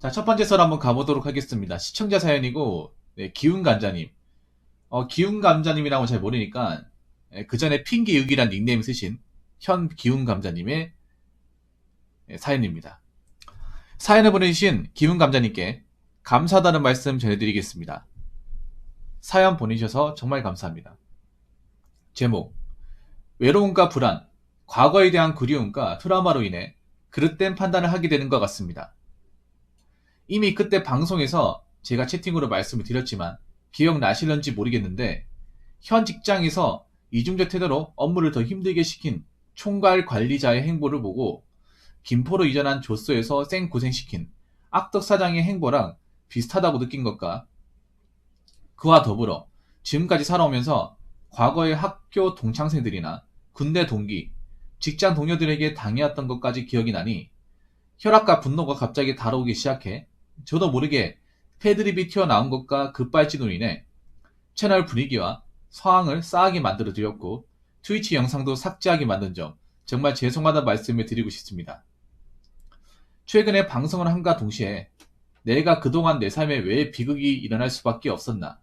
자, 첫 번째 썰 한번 가보도록 하겠습니다. 시청자 사연이고, 네, 기운감자님. 기운감자님이라고 잘 모르니까, 그 전에 핑기육이란 닉네임 쓰신 현 기운감자님의 사연입니다. 사연을 보내주신 기운감자님께 감사하다는 말씀 전해드리겠습니다. 사연 보내주셔서 정말 감사합니다. 제목, 외로움과 불안, 과거에 대한 그리움과 트라우마로 인해 그릇된 판단을 하게 되는 것 같습니다. 이미 그때 방송에서 제가 채팅으로 말씀을 드렸지만 기억나실런지 모르겠는데 현 직장에서 이중적 태도로 업무를 더 힘들게 시킨 총괄 관리자의 행보를 보고 김포로 이전한 조소에서 생고생시킨 악덕 사장의 행보랑 비슷하다고 느낀 것과 그와 더불어 지금까지 살아오면서 과거의 학교 동창생들이나 군대 동기, 직장 동료들에게 당해왔던 것까지 기억이 나니 혈압과 분노가 갑자기 달아오기 시작해 저도 모르게 패드립이 튀어나온 것과 급발진으로 인해 채널 분위기와 상황을 싸하게 만들어 드렸고 트위치 영상도 삭제하게 만든 점 정말 죄송하다는 말씀을 드리고 싶습니다. 최근에 방송을 함과 동시에 내가 그동안 내 삶에 왜 비극이 일어날 수밖에 없었나,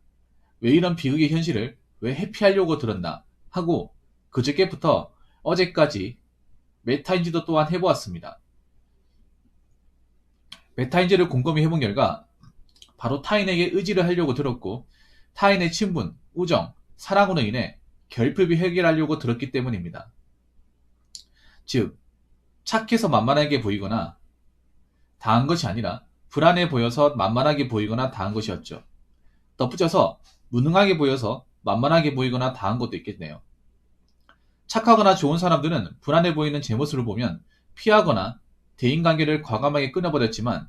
왜 이런 비극의 현실을 왜 회피하려고 들었나 하고 그저께부터 어제까지 메타인지도 또한 해보았습니다. 메타인지를 곰곰이 해본 결과 바로 타인에게 의지를 하려고 들었고 타인의 친분, 우정, 사랑으로 인해 결핍이 해결하려고 들었기 때문입니다. 즉, 착해서 만만하게 보이거나 다한 것이 아니라 불안해 보여서 만만하게 보이거나 다한 것이었죠. 덧붙여서 무능하게 보여서 만만하게 보이거나 다한 것도 있겠네요. 착하거나 좋은 사람들은 불안해 보이는 제 모습을 보면 피하거나 대인관계를 과감하게 끊어버렸지만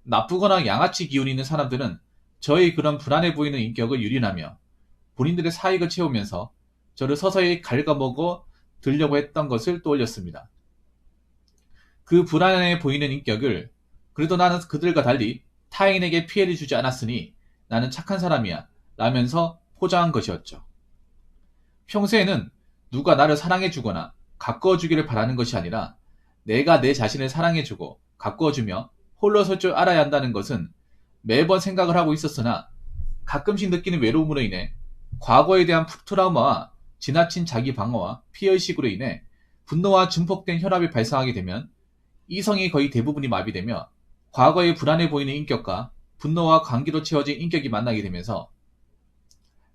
나쁘거나 양아치 기운이 있는 사람들은 저의 그런 불안해 보이는 인격을 유린하며 본인들의 사익을 채우면서 저를 서서히 갉아먹어 들려고 했던 것을 떠올렸습니다. 그 불안해 보이는 인격을 그래도 나는 그들과 달리 타인에게 피해를 주지 않았으니 나는 착한 사람이야 라면서 포장한 것이었죠. 평소에는 누가 나를 사랑해주거나 가꾸어주기를 바라는 것이 아니라 내가 내 자신을 사랑해주고 가꾸어주며 홀로 설 줄 알아야 한다는 것은 매번 생각을 하고 있었으나 가끔씩 느끼는 외로움으로 인해 과거에 대한 트라우마와 지나친 자기 방어와 피해의식으로 인해 분노와 증폭된 혈압이 발생하게 되면 이성이 거의 대부분이 마비되며 과거에 불안해 보이는 인격과 분노와 관계로 채워진 인격이 만나게 되면서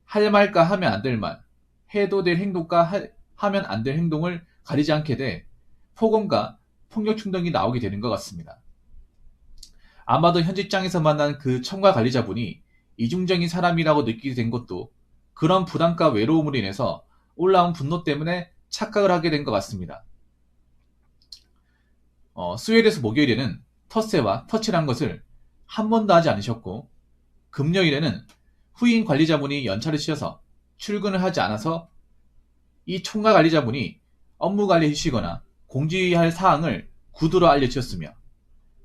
할 말과 하면 안 될 말, 해도 될 행동과 하면 안 될 행동을 가리지 않게 돼 폭언과 폭력 충동이 나오게 되는 것 같습니다. 아마도 현 직장에서 만난 그 청과 관리자분이 이중적인 사람이라고 느끼게 된 것도 그런 부담과 외로움으로 인해서 올라온 분노 때문에 착각을 하게 된 것 같습니다. 수요일에서 목요일에는 텃세와 터치란 것을 한 번도 하지 않으셨고 금요일에는 후임 관리자분이 연차를 쉬어서 출근을 하지 않아서 이 총괄 관리자분이 업무 관리해 주시거나 공지할 사항을 구두로 알려주셨으며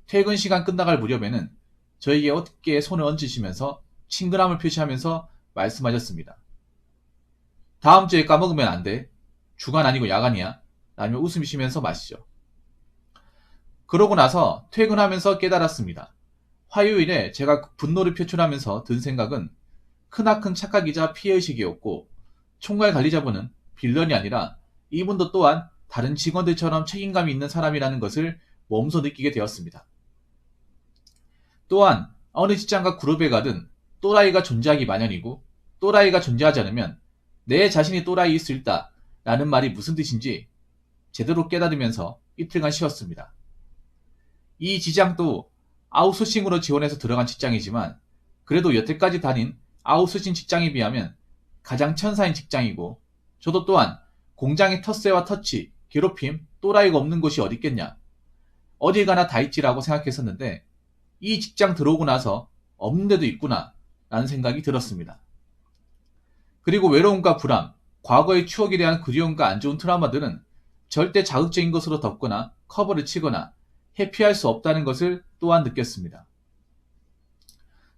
퇴근 시간 끝나갈 무렵에는 저에게 어깨에 손을 얹으시면서 친근함을 표시하면서 말씀하셨습니다. 다음 주에 까먹으면 안 돼. 주간 아니고 야간이야. 라며 웃으시면서 마시죠. 그러고 나서 퇴근하면서 깨달았습니다. 화요일에 제가 분노를 표출하면서 든 생각은 크나큰 착각이자 피해의식이었고 총괄 관리자분은 빌런이 아니라 이분도 또한 다른 직원들처럼 책임감이 있는 사람이라는 것을 몸소 느끼게 되었습니다. 또한 어느 직장과 그룹에 가든 또라이가 존재하기 마련이고 또라이가 존재하지 않으면 내 자신이 또라이일 수 있다 라는 말이 무슨 뜻인지 제대로 깨달으면서 이틀간 쉬었습니다. 이 직장도 아웃소싱으로 지원해서 들어간 직장이지만 그래도 여태까지 다닌 아웃소싱 직장에 비하면 가장 천사인 직장이고 저도 또한 공장의 텃세와 터치, 괴롭힘, 또라이가 없는 곳이 어디 있겠냐. 어딜 가나 다 있지라고 생각했었는데 이 직장 들어오고 나서 없는 데도 있구나 라는 생각이 들었습니다. 그리고 외로움과 불안, 과거의 추억에 대한 그리움과 안 좋은 트라우마들은 절대 자극적인 것으로 덮거나 커버를 치거나 회피할 수 없다는 것을 또한 느꼈습니다.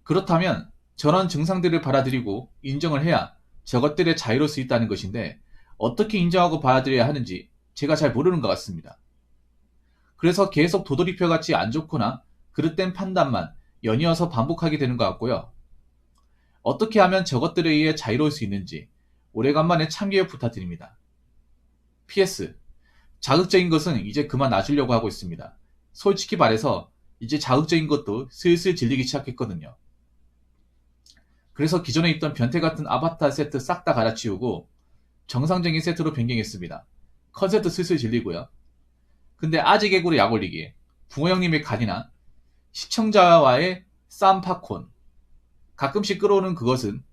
그렇다면 저런 증상들을 받아들이고 인정을 해야 저것들의 자유로울 수 있다는 것인데 어떻게 인정하고 받아들여야 하는지 제가 잘 모르는 것 같습니다. 그래서 계속 도돌이표같이 안 좋거나 그릇된 판단만 연이어서 반복하게 되는 것 같고요. 어떻게 하면 저것들에 의해 자유로울 수 있는지 오래간만에 참교육 부탁드립니다. PS. 자극적인 것은 이제 그만 놔주려고 하고 있습니다. 솔직히 말해서 이제 자극적인 것도 슬슬 질리기 시작했거든요. 그래서 기존에 있던 변태 같은 아바타 세트 싹 다 갈아치우고 정상적인 세트로 변경했습니다. 컨셉도 슬슬 질리고요. 근데 아재 개구로 약 올리기, 붕어 형님의 간이나 시청자와의 쌈팝콘, 가끔씩 끌어오는 그것은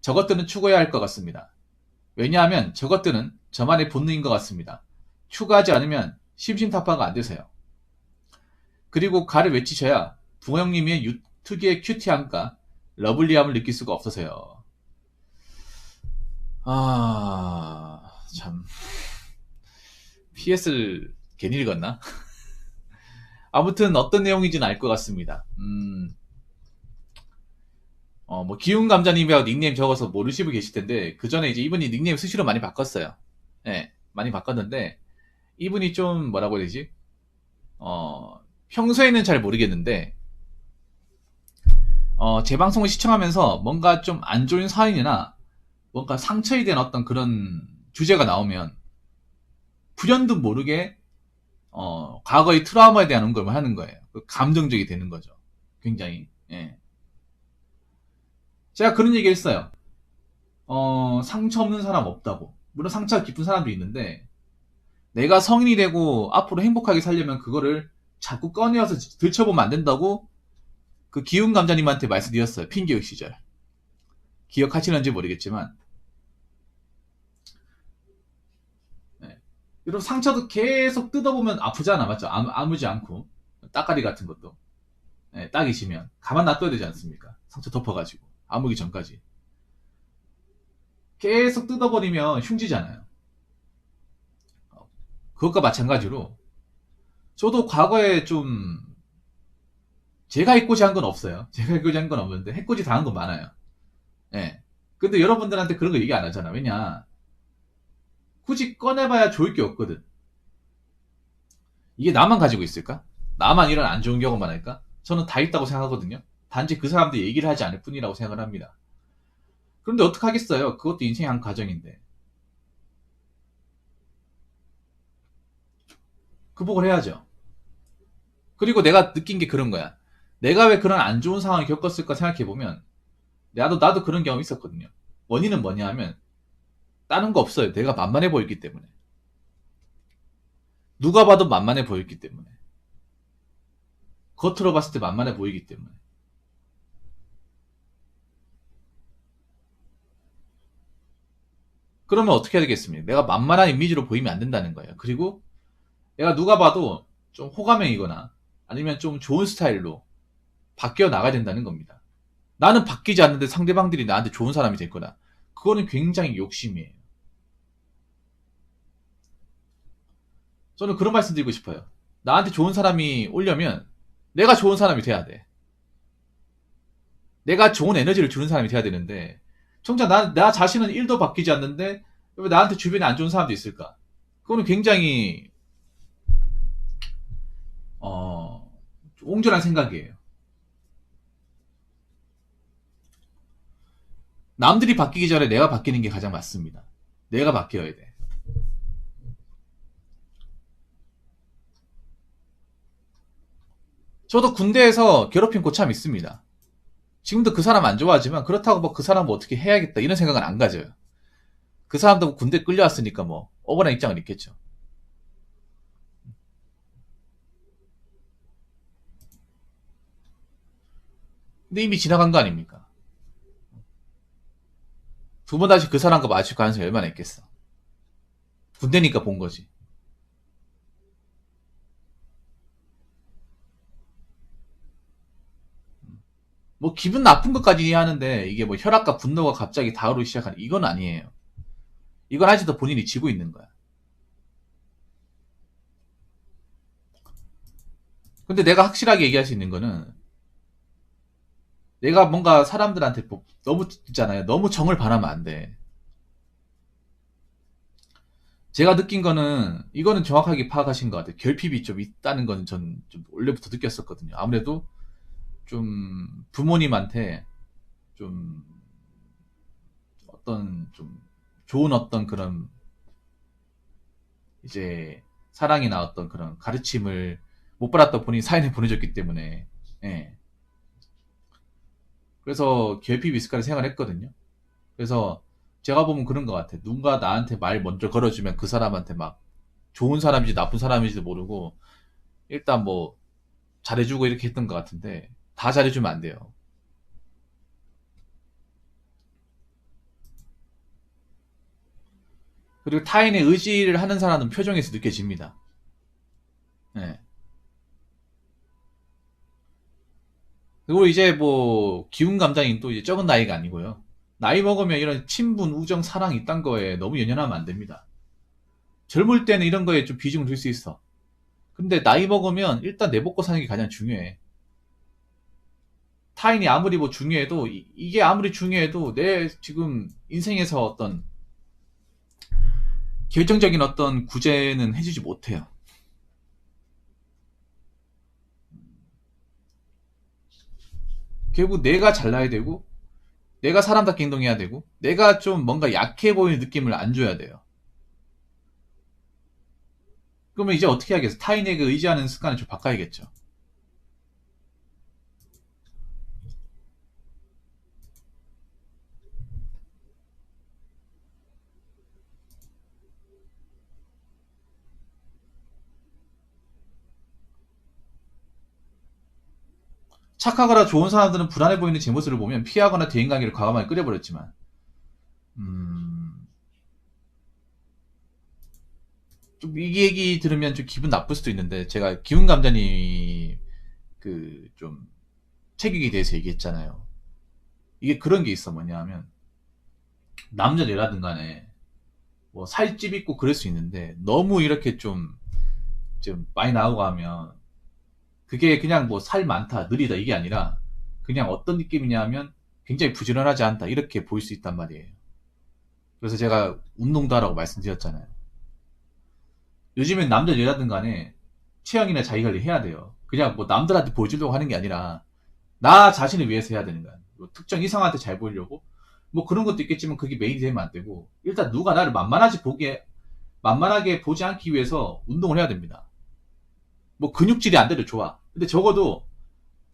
저것들은 추가해야 할 것 같습니다. 왜냐하면 저것들은 저만의 본능인 것 같습니다. 추가하지 않으면 심심타파가 안 돼서요. 그리고 가를 외치셔야 붕어 형님의 특유의 큐티함과 러블리함을 느낄 수가 없어서요. 참. PS를 괜히 읽었나? 아무튼 어떤 내용인지는 알 것 같습니다. 기운 감자님이라고 닉네임 적어서 모르시고 계실 텐데, 그 전에 이제 이분이 닉네임 수시로 많이 바꿨어요. 네, 많이 바꿨는데, 이분이 좀 뭐라고 해야 되지? 평소에는 잘 모르겠는데, 제 방송을 시청하면서 뭔가 좀 안 좋은 사연이나 뭔가 상처에 대한 어떤 그런 주제가 나오면 불현듯 모르게 과거의 트라우마에 대한 언급을 하는 거예요. 감정적이 되는 거죠. 굉장히. 예. 제가 그런 얘기 했어요. 상처 없는 사람 없다고. 물론 상처가 깊은 사람도 있는데 내가 성인이 되고 앞으로 행복하게 살려면 그거를 자꾸 꺼내어서 들춰보면 안 된다고 그 기운 감자님한테 말씀드렸어요. 핀교육 시절. 기억하시는지 모르겠지만 네. 이런 상처도 계속 뜯어보면 아프잖아. 맞죠? 아무지 않고 따까리 같은 것도 네, 딱이시면 가만 놔둬야 되지 않습니까? 상처 덮어가지고 아무기 전까지 계속 뜯어버리면 흉지잖아요. 그것과 마찬가지로 저도 과거에 좀 제가 해코지 한 건 없어요. 제가 해코지 한 건 없는데 해코지 당한 건 많아요. 예. 근데 여러분들한테 그런 거 얘기 안 하잖아. 왜냐? 굳이 꺼내봐야 좋을 게 없거든. 이게 나만 가지고 있을까? 나만 이런 안 좋은 경험만 할까? 저는 다 있다고 생각하거든요. 단지 그 사람들이 얘기를 하지 않을 뿐이라고 생각을 합니다. 그런데 어떡하겠어요? 그것도 인생의 한 과정인데. 극복을 해야죠. 그리고 내가 느낀 게 그런 거야. 내가 왜 그런 안 좋은 상황을 겪었을까 생각해보면, 나도 그런 경험이 있었거든요. 원인은 뭐냐 하면, 다른 거 없어요. 내가 만만해 보였기 때문에. 누가 봐도 만만해 보였기 때문에. 겉으로 봤을 때 만만해 보이기 때문에. 그러면 어떻게 해야 되겠습니까? 내가 만만한 이미지로 보이면 안 된다는 거예요. 그리고 내가 누가 봐도 좀 호감형이거나 아니면 좀 좋은 스타일로 바뀌어 나가야 된다는 겁니다. 나는 바뀌지 않는데 상대방들이 나한테 좋은 사람이 될 거다. 그거는 굉장히 욕심이에요. 저는 그런 말씀 드리고 싶어요. 나한테 좋은 사람이 오려면 내가 좋은 사람이 돼야 돼. 내가 좋은 에너지를 주는 사람이 돼야 되는데 정작 나 자신은 1도 바뀌지 않는데 왜 나한테 주변에 안 좋은 사람도 있을까? 그거는 굉장히 옹졸한 생각이에요. 남들이 바뀌기 전에 내가 바뀌는 게 가장 맞습니다. 내가 바뀌어야 돼. 저도 군대에서 괴롭힌 고참 있습니다. 지금도 그 사람 안 좋아하지만 그렇다고 뭐 그 사람 뭐 어떻게 해야겠다 이런 생각은 안 가져요. 그 사람도 군대 끌려왔으니까 뭐 억울한 입장은 있겠죠. 근데 이미 지나간 거 아닙니까? 두 번 다시 그 사람과 마주칠 가능성이 얼마나 있겠어. 군대니까 본 거지. 뭐 기분 나쁜 것까지 이해하는데 이게 뭐 혈압과 분노가 갑자기 다오르기 시작하는 이건 아니에요. 이건 아직도 본인이 지고 있는 거야. 근데 내가 확실하게 얘기할 수 있는 거는 내가 뭔가 사람들한테 너무 있잖아요. 너무 정을 바라면 안 돼. 제가 느낀 거는 이거는 정확하게 파악하신 것 같아요. 결핍이 좀 있다는 거는 전 좀 원래부터 느꼈었거든요. 아무래도 좀 부모님한테 좀 어떤 좀 좋은 어떤 그런 이제 사랑이나 어떤 그런 가르침을 못 받았다 본인이 사연을 보내줬기 때문에 예. 그래서 결핍이 있을까를 생각을 했거든요. 그래서 제가 보면 그런 것 같아요. 누군가 나한테 말 먼저 걸어주면 그 사람한테 막 좋은 사람인지 나쁜 사람인지도 모르고 일단 뭐 잘해주고 이렇게 했던 것 같은데 다 잘해주면 안 돼요. 그리고 타인의 의지를 하는 사람은 표정에서 느껴집니다. 예. 그리고 이제 뭐 기운 감당이 또 이제 적은 나이가 아니고요. 나이 먹으면 이런 친분, 우정, 사랑 이딴 거에 너무 연연하면 안 됩니다. 젊을 때는 이런 거에 좀 비중을 둘 수 있어. 근데 나이 먹으면 일단 내 먹고 사는 게 가장 중요해. 타인이 아무리 뭐 중요해도 이게 아무리 중요해도 내 지금 인생에서 어떤 결정적인 어떤 구제는 해주지 못해요. 결국 내가 잘나야 되고 내가 사람답게 행동해야 되고 내가 좀 뭔가 약해 보이는 느낌을 안 줘야 돼요. 그러면 이제 어떻게 하겠어? 타인에게 의지하는 습관을 좀 바꿔야겠죠. 착하거나 좋은 사람들은 불안해 보이는 제 모습을 보면 피하거나 대인관계를 과감하게 끓여버렸지만 음, 좀 이 얘기 들으면 좀 기분 나쁠 수도 있는데 제가 기훈 감독님 그 좀 체격에 대해서 얘기했잖아요. 이게 그런 게 있어 뭐냐면 남자 여자든 간에 뭐 살집 있고 그럴 수 있는데 너무 이렇게 좀 많이 나오고 하면 그게 그냥 뭐 살 많다 느리다 이게 아니라 그냥 어떤 느낌이냐 하면 굉장히 부지런하지 않다 이렇게 보일 수 있단 말이에요. 그래서 제가 운동도 하라고 말씀드렸잖아요. 요즘엔 남자 여자든 간에 체형이나 자기관리 해야 돼요. 그냥 뭐 남들한테 보여주려고 하는 게 아니라 나 자신을 위해서 해야 되는 거야. 뭐 특정 이성한테 잘 보이려고 뭐 그런 것도 있겠지만 그게 메인이 되면 안 되고 일단 누가 나를 만만하게 보지 않기 위해서 운동을 해야 됩니다. 뭐 근육질이 안 돼도 좋아. 근데 적어도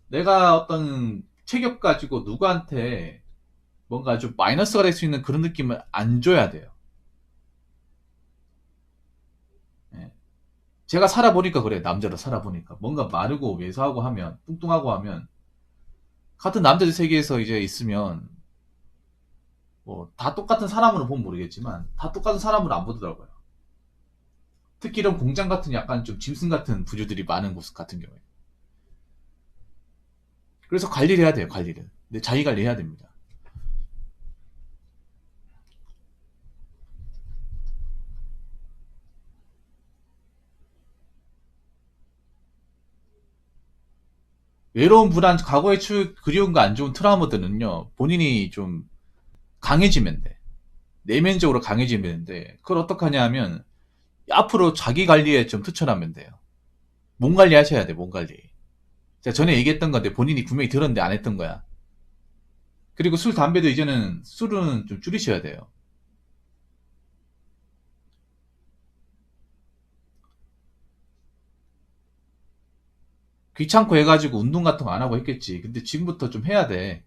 내가 어떤 체격 가지고 누구한테 뭔가 좀 마이너스가 될 수 있는 그런 느낌을 안 줘야 돼요. 예. 제가 살아보니까 그래. 남자로 살아보니까. 뭔가 마르고 왜소하고 하면, 뚱뚱하고 하면, 같은 남자들 세계에서 이제 있으면, 뭐, 다 똑같은 사람으로 보면 모르겠지만, 다 똑같은 사람으로 안 보더라고요. 특히 이런 공장 같은 약간 좀 짐승 같은 부류들이 많은 곳 같은 경우에. 그래서 관리를 해야 돼요, 관리를. 근데 자기 관리해야 됩니다. 외로운 불안, 과거의 그리운 거 안 좋은 트라우마들은요, 본인이 좀 강해지면 돼. 내면적으로 강해지면 되는데, 그걸 어떻게 하냐 하면, 앞으로 자기 관리에 좀 투철하면 돼요. 몸 관리 하셔야 돼, 몸 관리. 제가 전에 얘기했던 건데, 본인이 분명히 들었는데 안 했던 거야. 그리고 술, 담배도 이제는 술은 좀 줄이셔야 돼요. 귀찮고 해가지고 운동 같은 거 안 하고 했겠지. 근데 지금부터 좀 해야 돼.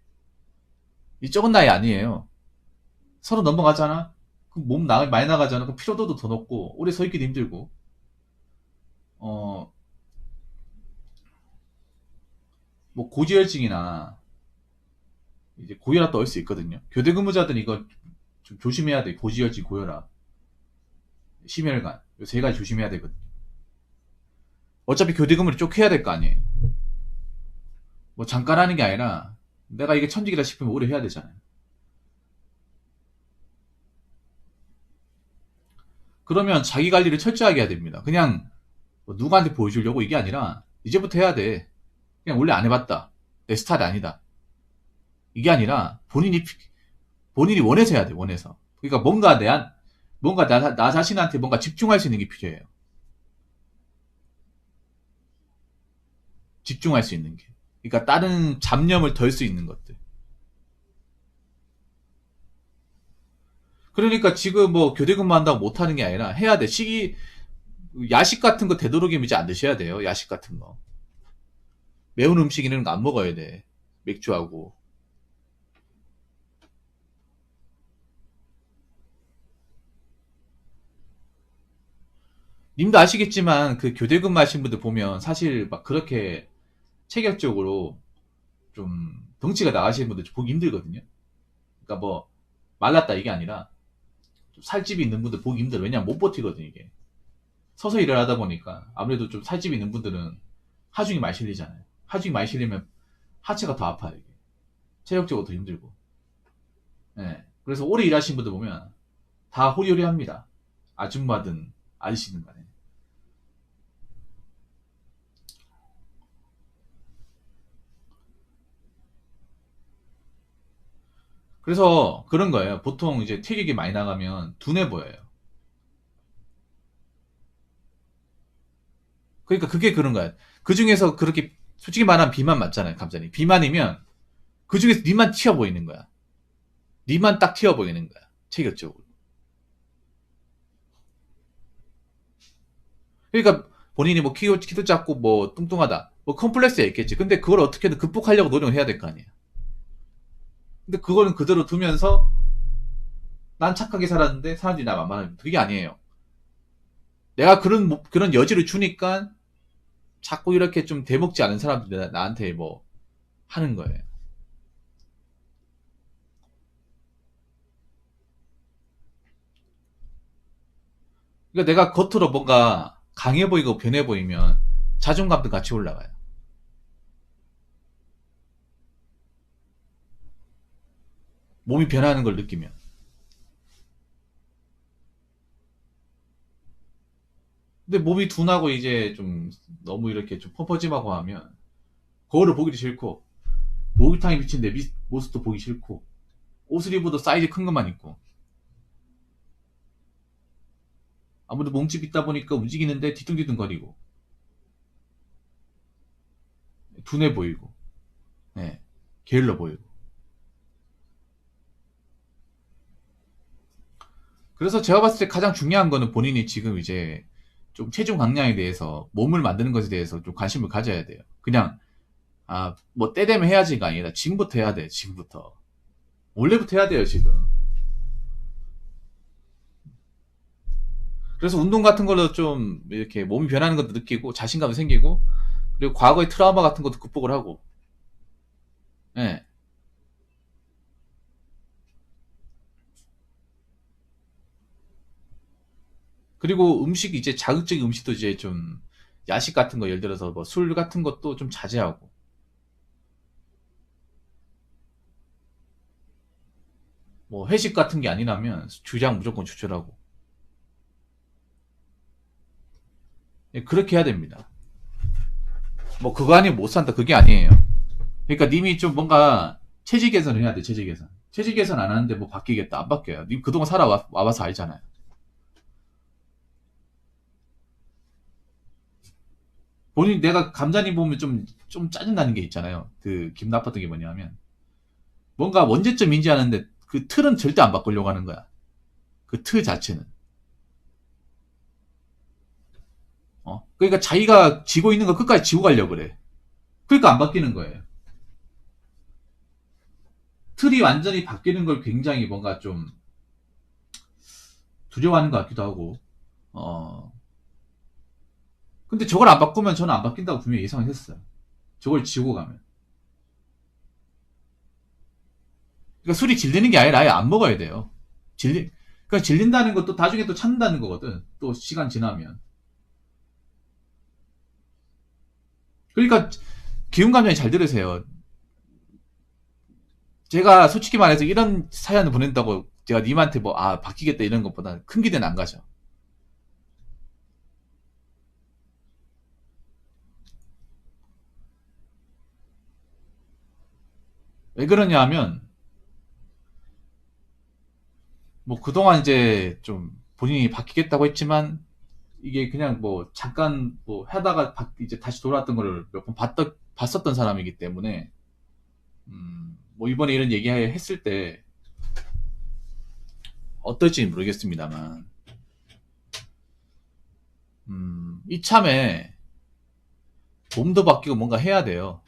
이 적은 나이 아니에요. 서로 넘어가잖아? 그럼 많이 나가잖아? 그럼 피로도도 더 높고, 오래 서 있기도 힘들고, 어, 뭐 고지혈증이나 이제 고혈압도 올 수 있거든요. 교대 근무자들은 이거 좀 조심해야 돼. 고지혈증, 고혈압, 심혈관. 이 세 가지 조심해야 되거든. 어차피 교대 근무를 쭉 해야 될 거 아니에요. 뭐 잠깐 하는 게 아니라 내가 이게 천직이다 싶으면 오래 해야 되잖아요. 그러면 자기 관리를 철저하게 해야 됩니다. 그냥 뭐 누구한테 보여주려고 이게 아니라 이제부터 해야 돼. 그냥 원래 안 해봤다. 내 스타일이 아니다. 이게 아니라 본인이 원해서 해야 돼. 원해서. 그러니까 뭔가 뭔가 나 자신한테 뭔가 집중할 수 있는 게 필요해요. 집중할 수 있는 게. 그러니까 다른 잡념을 덜 수 있는 것들. 그러니까 지금 뭐 교대 근무한다고 못하는 게 아니라 해야 돼. 야식 같은 거 되도록이면 이제 안 드셔야 돼요. 야식 같은 거. 매운 음식 이런 거 안 먹어야 돼. 맥주하고. 님도 아시겠지만 그 교대 근무하신 분들 보면 사실 막 그렇게 체격적으로 좀 덩치가 나가시는 분들 보기 힘들거든요. 그러니까 뭐 말랐다 이게 아니라 좀 살집이 있는 분들 보기 힘들어. 왜냐면 못 버티거든 이게. 서서 일을 하다 보니까 아무래도 좀 살집이 있는 분들은 하중이 많이 실리잖아요. 하중이 많이 실리면 하체가 더 아파요. 이게. 체력적으로 더 힘들고. 예. 그래서 오래 일하신 분들 보면 다 호리호리합니다. 아줌마든 아저씨든 간에. 그래서 그런 거예요. 보통 이제体力이 많이 나가면 둔해 보여요. 그러니까 그게 그런 거야. 그 중에서 그렇게 솔직히 말하면 비만 맞잖아요, 감자님. 비만이면 그 중에서 니만 튀어 보이는 거야. 니만 딱 튀어 보이는 거야. 체격적으로. 그러니까 본인이 뭐 키도 작고 뭐 뚱뚱하다. 뭐 컴플렉스가 있겠지. 근데 그걸 어떻게든 극복하려고 노력을 해야 될 거 아니야. 근데 그거는 그대로 두면서 난 착하게 살았는데 사람들이 나 만만하면 그게 아니에요. 내가 그런 여지를 주니까 자꾸 이렇게 좀 대먹지 않은 사람들이 나한테 뭐 하는 거예요. 그러니까 내가 겉으로 뭔가 강해 보이고 변해 보이면 자존감도 같이 올라가요. 몸이 변하는 걸 느끼면. 근데 몸이 둔하고 이제 좀 너무 이렇게 좀 퍼퍼짐하고 하면 거울을 보기도 싫고 목욕탕에 비친 내 모습도 보기 싫고 옷을 입어도 사이즈 큰 것만 입고 아무래도 몸집 있다 보니까 움직이는데 뒤뚱뒤뚱거리고 둔해 보이고 네, 게을러 보이고 그래서 제가 봤을 때 가장 중요한 거는 본인이 지금 이제 좀 체중 감량에 대해서 몸을 만드는 것에 대해서 좀 관심을 가져야 돼요. 그냥 뭐 때 되면 해야지가 아니라 지금부터 해야 돼. 지금부터 원래부터 해야 돼요 지금. 그래서 운동 같은 걸로 좀 이렇게 몸이 변하는 것도 느끼고 자신감도 생기고 그리고 과거의 트라우마 같은 것도 극복을 하고 예. 그리고 음식 이제 자극적인 음식도 이제 좀 야식 같은 거 예를 들어서 뭐 술 같은 것도 좀 자제하고 뭐 회식 같은 게 아니라면 주장 무조건 추출하고 예, 그렇게 해야 됩니다. 뭐 그거 아니면 못 산다 그게 아니에요. 그러니까 님이 좀 뭔가 체질 개선을 해야 돼 체질 개선. 체질 개선 안 하는데 뭐 바뀌겠다 안 바뀌어요. 님 그동안 살아와봐서 알잖아요. 본인 내가 감자님 보면 좀 짜증나는 게 있잖아요. 그 기분 나빴던 게 뭐냐면 뭔가 언제쯤인지 아는데 그 틀은 절대 안 바꾸려고 하는 거야. 그 틀 자체는. 그러니까 자기가 지고 있는 거 끝까지 지고 가려고 그래. 그러니까 안 바뀌는 거예요. 틀이 완전히 바뀌는 걸 굉장히 뭔가 좀 두려워하는 것 같기도 하고. 어. 근데 저걸 안 바꾸면 저는 안 바뀐다고 분명히 예상을 했어요. 저걸 지고 가면. 그러니까 술이 질리는 게 아니라 아예 안 먹어야 돼요. 그러니까 질린다는 것도 나중에 또 찾는다는 거거든. 또 시간 지나면. 그러니까 기운 감정이 잘 들으세요. 제가 솔직히 말해서 이런 사연을 보낸다고 제가 님한테 뭐, 바뀌겠다 이런 것보다 큰 기대는 안 가죠. 왜 그러냐 하면, 뭐 그동안 이제 좀 본인이 바뀌겠다고 했지만 이게 그냥 뭐 잠깐 뭐 하다가 이제 다시 돌아왔던 거를 몇 번 봤었던 사람이기 때문에 뭐 이번에 이런 얘기 했을 때 어떨지 모르겠습니다만 이참에 몸도 바뀌고 뭔가 해야 돼요.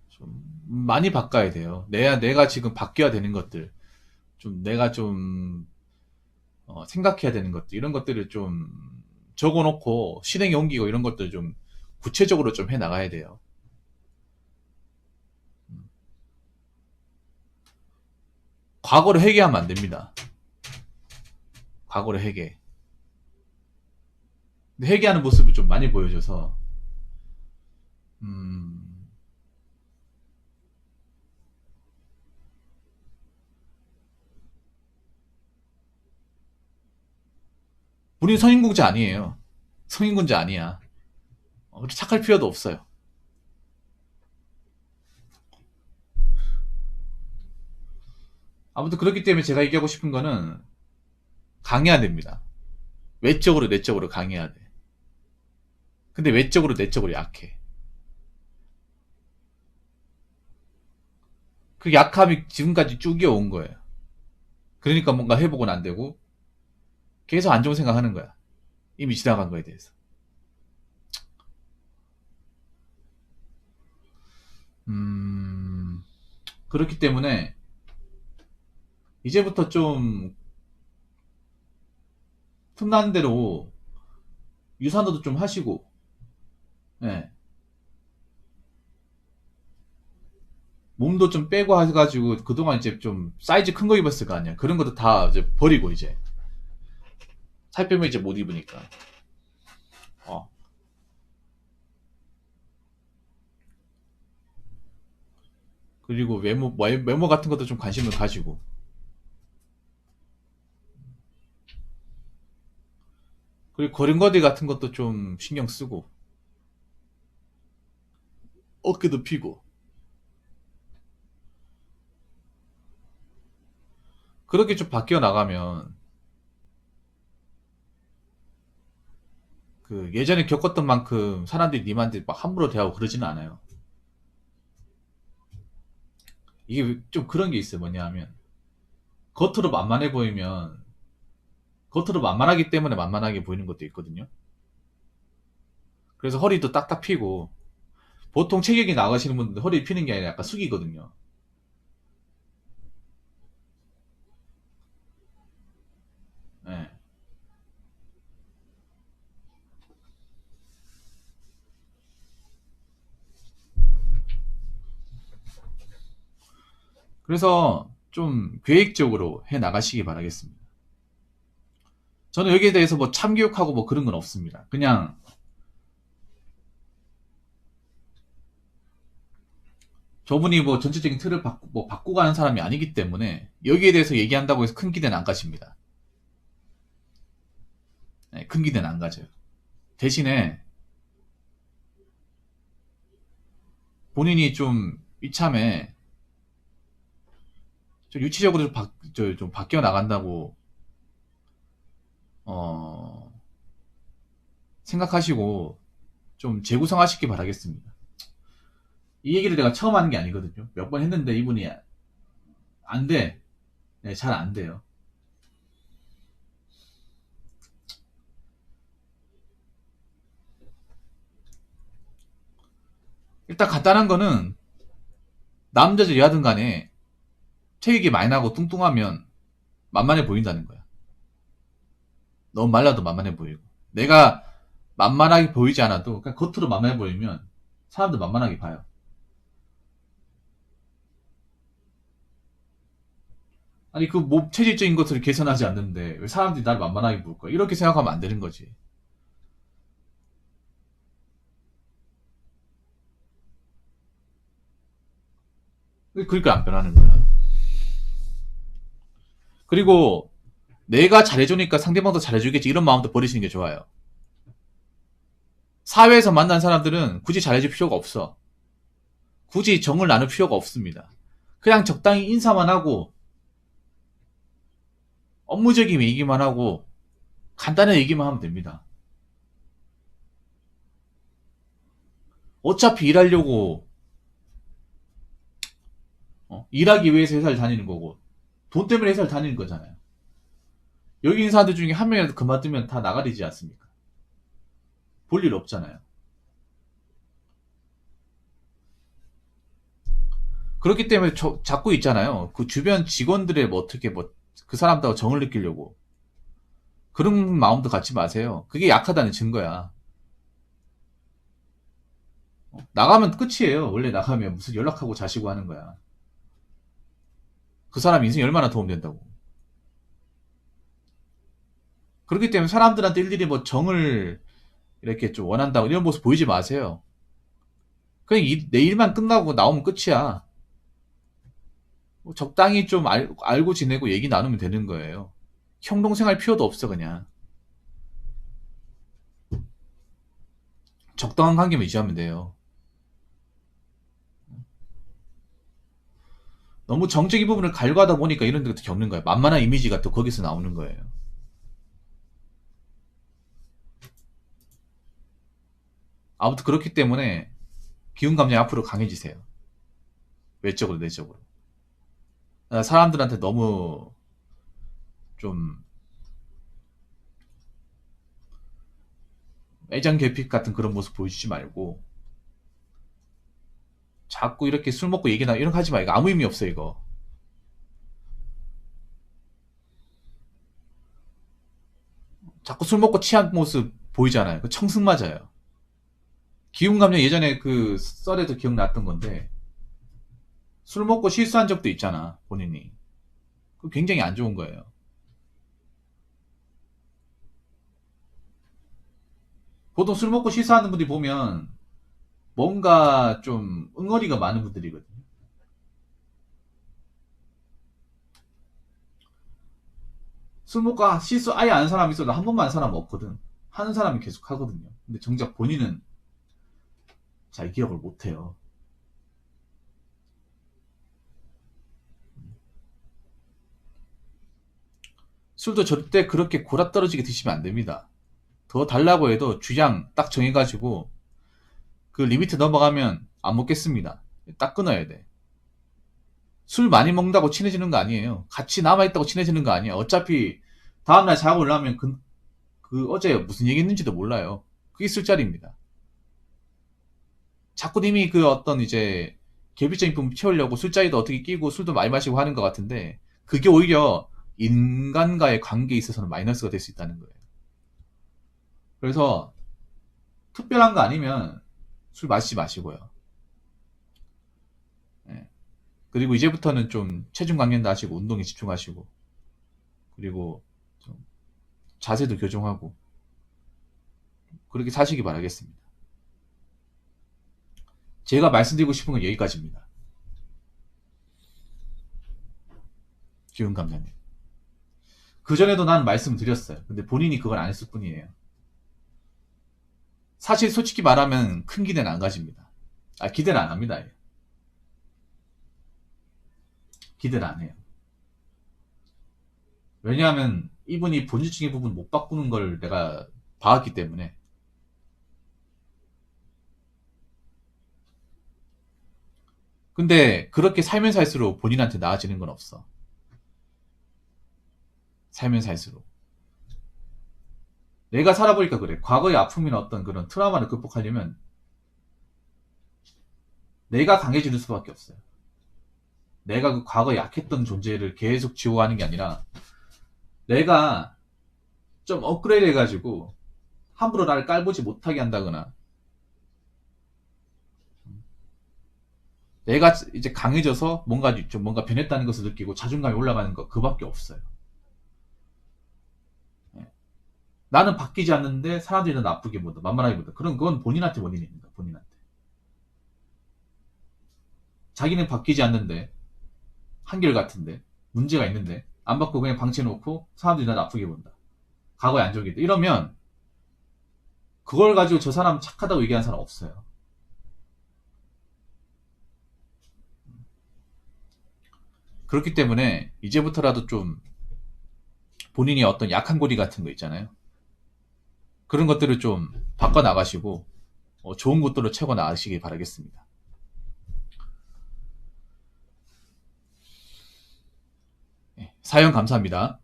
좀 많이 바꿔야 돼요. 내가 지금 바뀌어야 되는 것들, 좀 내가 좀 생각해야 되는 것들, 이런 것들을 좀 적어놓고 실행에 옮기고 이런 것들 좀 구체적으로 좀 해 나가야 돼요. 과거를 회개하면 안 됩니다. 과거를 회개. 근데 회개하는 모습을 좀 많이 보여줘서 본인 성인공자 아니에요. 성인공자 아니야. 그렇게 착할 필요도 없어요. 아무튼 그렇기 때문에 제가 얘기하고 싶은 거는 강해야 됩니다. 외적으로 내적으로 강해야 돼. 근데 외적으로 내적으로 약해. 그 약함이 지금까지 쭉 이어온 거예요. 그러니까 뭔가 회복은 안 되고 계속 안 좋은 생각하는 거야. 이미 지나간 거에 대해서. 그렇기 때문에 이제부터 좀 틈나는 대로 유산도도 좀 하시고, 예. 몸도 좀 빼고 해가지고 그동안 이제 좀 사이즈 큰 거 입었을 거 아니야. 그런 것도 다 이제 버리고 이제 살 빼면 이제 못 입으니까. 어. 그리고 외모 같은 것도 좀 관심을 가지고. 그리고 걸음걸이 같은 것도 좀 신경 쓰고. 어깨도 피고. 그렇게 좀 바뀌어 나가면 그 예전에 겪었던 만큼 사람들이 님한테 막 함부로 대하고 그러지는 않아요. 이게 좀 그런 게 있어요. 뭐냐 하면 겉으로 만만해 보이면 겉으로 만만하기 때문에 만만하게 보이는 것도 있거든요. 그래서 허리도 딱딱 피고 보통 체격이 나가시는 분들 허리 피는 게 아니라 약간 숙이거든요. 예. 그래서 좀 계획적으로 해 나가시기 바라겠습니다. 저는 여기에 대해서 뭐 참교육하고 뭐 그런 건 없습니다. 그냥 저분이 뭐 전체적인 틀을 바꾸고 가는 사람이 아니기 때문에 여기에 대해서 얘기한다고 해서 큰 기대는 안 가집니다. 네, 큰 기대는 안 가져요. 대신에 본인이 좀 이참에 좀 유치적으로 좀 바뀌어 나간다고 어, 생각하시고 좀 재구성하시기 바라겠습니다. 이 얘기를 내가 처음 하는 게 아니거든요. 몇 번 했는데 이분이 안 돼. 네, 잘 안 돼요. 일단 간단한 거는 남자든 여하든 간에 체격이 많이 나고 뚱뚱하면 만만해 보인다는 거야. 너무 말라도 만만해 보이고. 내가 만만하게 보이지 않아도 그냥 겉으로 만만해 보이면 사람들 만만하게 봐요. 아니 그 몸 체질적인 것들을 개선하지 않는데 왜 사람들이 나를 만만하게 볼 거야? 이렇게 생각하면 안 되는 거지. 그러니까 안 변하는 거야. 그리고 내가 잘해주니까 상대방도 잘해주겠지 이런 마음도 버리시는 게 좋아요. 사회에서 만난 사람들은 굳이 잘해줄 필요가 없어. 굳이 정을 나눌 필요가 없습니다. 그냥 적당히 인사만 하고 업무적인 얘기만 하고 간단한 얘기만 하면 됩니다. 어차피 일하려고 일하기 위해서 회사를 다니는 거고 돈 때문에 회사를 다니는 거잖아요. 여기 있는 사람들 중에 한 명이라도 그만두면 다 나가리지 않습니까? 볼 일 없잖아요. 그렇기 때문에 자꾸 있잖아요. 그 주변 직원들의 뭐 어떻게 뭐 그 사람들하고 정을 느끼려고 그런 마음도 갖지 마세요. 그게 약하다는 증거야. 나가면 끝이에요. 원래 나가면 무슨 연락하고 자시고 하는 거야. 그 사람 인생이 얼마나 도움된다고. 그렇기 때문에 사람들한테 일일이 뭐 정을 이렇게 좀 원한다고 이런 모습 보이지 마세요. 그냥 내 일만 끝나고 나오면 끝이야. 뭐 적당히 좀 알고 지내고 얘기 나누면 되는 거예요. 형동생 할 필요도 없어 그냥. 적당한 관계만 유지하면 돼요. 너무 정적인 부분을 갈구하다 보니까 이런 데도 겪는 거예요. 만만한 이미지가 또 거기서 나오는 거예요. 아무튼 그렇기 때문에 기운 감정이 앞으로 강해지세요. 외적으로 내적으로. 사람들한테 너무 좀 애정결핍 같은 그런 모습 보여주지 말고 자꾸 이렇게 술 먹고 얘기나 이런 거 하지 마. 이거 아무 의미 없어 이거. 자꾸 술 먹고 취한 모습 보이잖아요. 그 청승 맞아요. 기운 감정 예전에 그 썰에도 기억났던 건데 술 먹고 실수한 적도 있잖아 본인이. 그 굉장히 안 좋은 거예요. 보통 술 먹고 실수하는 분들이 보면 뭔가 좀 응어리가 많은 분들이거든요. 술 먹고 실수 아예 안 하는 사람이 있어도 한 번만 한 사람 없거든. 하는 사람이 계속 하거든요. 근데 정작 본인은 잘 기억을 못해요. 술도 절대 그렇게 골아떨어지게 드시면 안 됩니다. 더 달라고 해도 주량 딱 정해가지고 그 리미트 넘어가면 안 먹겠습니다. 딱 끊어야 돼. 술 많이 먹는다고 친해지는 거 아니에요. 같이 남아있다고 친해지는 거 아니에요. 어차피 다음날 자고 올라오면 그 어제 무슨 얘기 했는지도 몰라요. 그게 술자리입니다. 자꾸 님이 그 어떤 이제 계비적인 부분 채우려고 술자리도 어떻게 끼고 술도 많이 마시고 하는 것 같은데 그게 오히려 인간과의 관계에 있어서는 마이너스가 될 수 있다는 거예요. 그래서 특별한 거 아니면 술 마시지 마시고요. 예. 그리고 이제부터는 좀 체중 강련도 하시고 운동에 집중하시고 그리고 좀 자세도 교정하고 그렇게 사시기 바라겠습니다. 제가 말씀드리고 싶은 건 여기까지입니다. 기운 감독님. 그전에도 난 말씀드렸어요. 근데 본인이 그걸 안 했을 뿐이에요. 사실 솔직히 말하면 큰 기대는 안 가집니다. 기대는 안 합니다. 기대를 안 해요. 왜냐하면 이분이 본질적인 부분 못 바꾸는 걸 내가 봐왔기 때문에. 근데 그렇게 살면 살수록 본인한테 나아지는 건 없어. 살면 살수록. 내가 살아보니까 그래. 과거의 아픔이나 어떤 그런 트라우마를 극복하려면 내가 강해지는 수밖에 없어요. 내가 그 과거에 약했던 존재를 계속 지워가는 게 아니라 내가 좀 업그레이드 해가지고 함부로 나를 깔보지 못하게 한다거나 내가 이제 강해져서 뭔가 변했다는 것을 느끼고 자존감이 올라가는 거 그밖에 없어요. 나는 바뀌지 않는데 사람들이 나 나쁘게 본다, 만만하게 본다. 그건 본인한테 원인입니다. 본인한테. 자기는 바뀌지 않는데 한결같은데 문제가 있는데 안 바꾸고 그냥 방치해놓고 사람들이 나 나쁘게 본다. 과거에 안 좋게 돼. 이러면 그걸 가지고 저 사람 착하다고 얘기하는 사람 없어요. 그렇기 때문에 이제부터라도 좀 본인이 어떤 약한 고리 같은 거 있잖아요. 그런 것들을 좀 바꿔 나가시고 좋은 것들로 채워 나가시기 바라겠습니다. 네, 사연 감사합니다.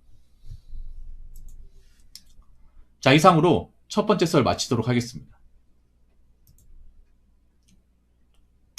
자, 이상으로 첫 번째 썰 마치도록 하겠습니다.